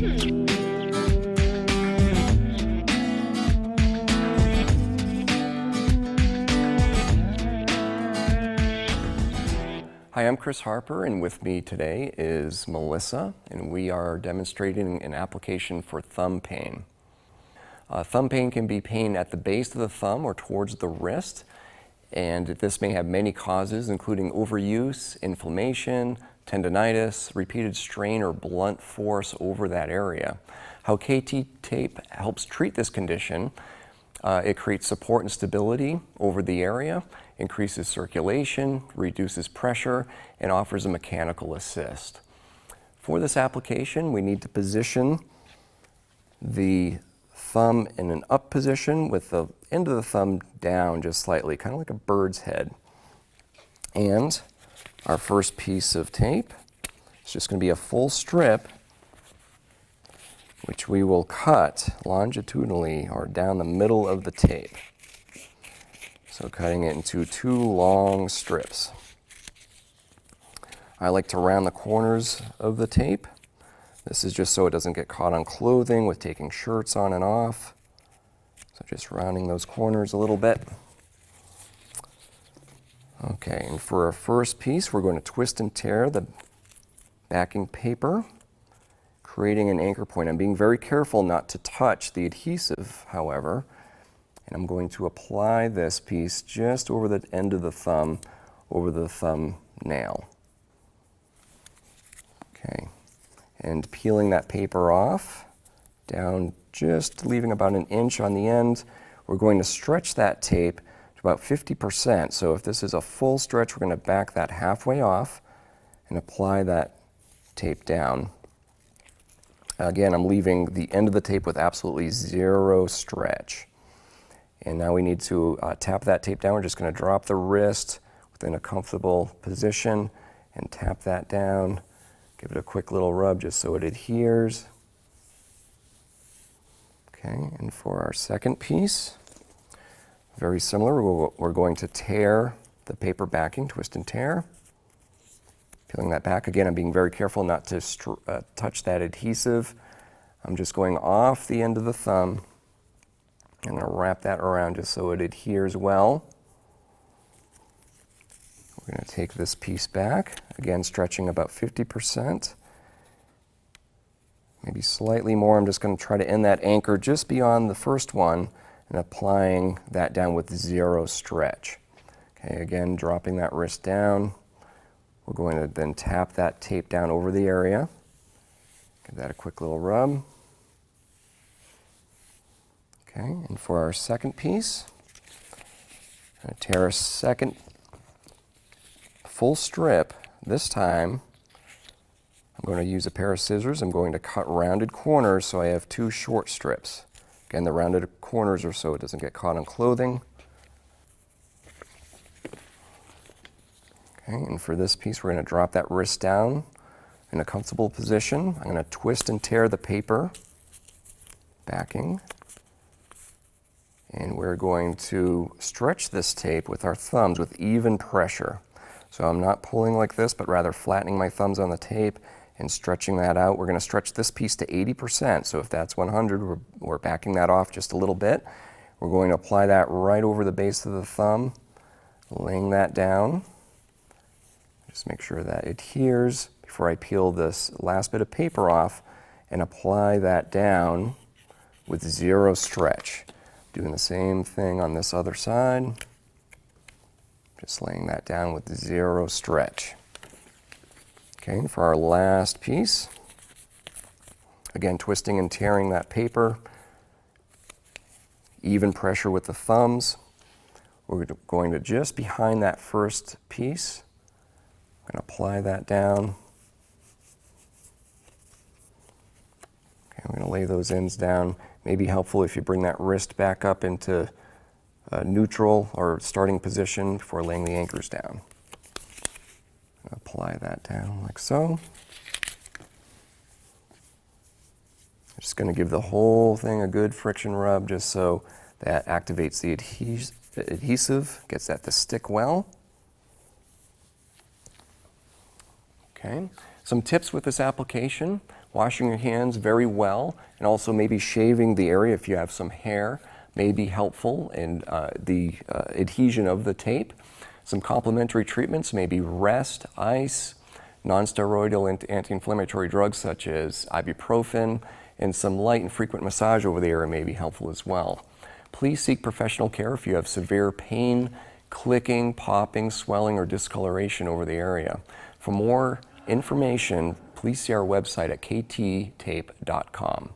Hi, I'm Chris Harper, and with me today is Melissa, and we are demonstrating an application for thumb pain. Thumb pain can be pain at the base of the thumb or towards the wrist, and this may have many causes, including overuse, inflammation, tendonitis, repeated strain or blunt force over that area. How KT tape helps treat this condition: it creates support and stability over the area, increases circulation, reduces pressure, and offers a mechanical assist. For this application, we need to position the thumb in an up position with the end of the thumb down just slightly, kind of like a bird's head. And our first piece of tape is just going to be a full strip, which we will cut longitudinally or down the middle of the tape. So cutting it into 2 long strips. I like to round the corners of the tape. This is just so it doesn't get caught on clothing with taking shirts on and off. So just rounding those corners a little bit. Okay, and for our first piece, we're going to twist and tear the backing paper, creating an anchor point. I'm being very careful not to touch the adhesive, however, and I'm going to apply this piece just over the end of the thumb, over the thumbnail. Okay, and peeling that paper off, down just leaving about 1 inch on the end. We're going to stretch that tape to about 50%. So if this is a full stretch, we're going to back that halfway off and apply that tape down. Again, I'm leaving the end of the tape with absolutely 0 stretch. And now we need to tap that tape down. We're just going to drop the wrist within a comfortable position and tap that down. Give it a quick little rub just so it adheres. Okay, and for our second piece, very similar, we're going to tear the paper backing, twist and tear. Peeling that back. Again, I'm being very careful not to touch that adhesive. I'm just going off the end of the thumb. I'm going to wrap that around just so it adheres well. We're going to take this piece back, again stretching about 50%, maybe slightly more. I'm just going to try to end that anchor just beyond the first one and applying that down with 0 stretch. Okay, again, dropping that wrist down. We're going to then tap that tape down over the area. Give that a quick little rub. Okay, and for our second piece, I'm going to tear a second full strip. This time, I'm going to use a pair of scissors. I'm going to cut rounded corners so I have 2 short strips. Again, the rounded corners are so it doesn't get caught on clothing. Okay, and for this piece, we're going to drop that wrist down in a comfortable position. I'm going to twist and tear the paper backing. And we're going to stretch this tape with our thumbs with even pressure. So I'm not pulling like this, but rather flattening my thumbs on the tape and stretching that out. We're going to stretch this piece to 80%. So if that's 100, we're backing that off just a little bit. We're going to apply that right over the base of the thumb, laying that down. Just make sure that adheres before I peel this last bit of paper off and apply that down with 0 stretch. Doing the same thing on this other side. Just laying that down with 0 stretch. Okay, and for our last piece, again, twisting and tearing that paper. Even pressure with the thumbs. We're going to just behind that first piece. I'm going to apply that down. Okay, I'm going to lay those ends down. Maybe helpful if you bring that wrist back up into neutral or starting position before laying the anchors down. Apply that down like so. I'm just going to give the whole thing a good friction rub just so that activates the adhesive, gets that to stick well. Okay, some tips with this application. Washing your hands very well, and also maybe shaving the area if you have some hair may be helpful in the adhesion of the tape. Some complementary treatments may be rest, ice, non-steroidal anti-inflammatory drugs such as ibuprofen, and some light and frequent massage over the area may be helpful as well. Please seek professional care if you have severe pain, clicking, popping, swelling, or discoloration over the area. For more information, please see our website at kttape.com.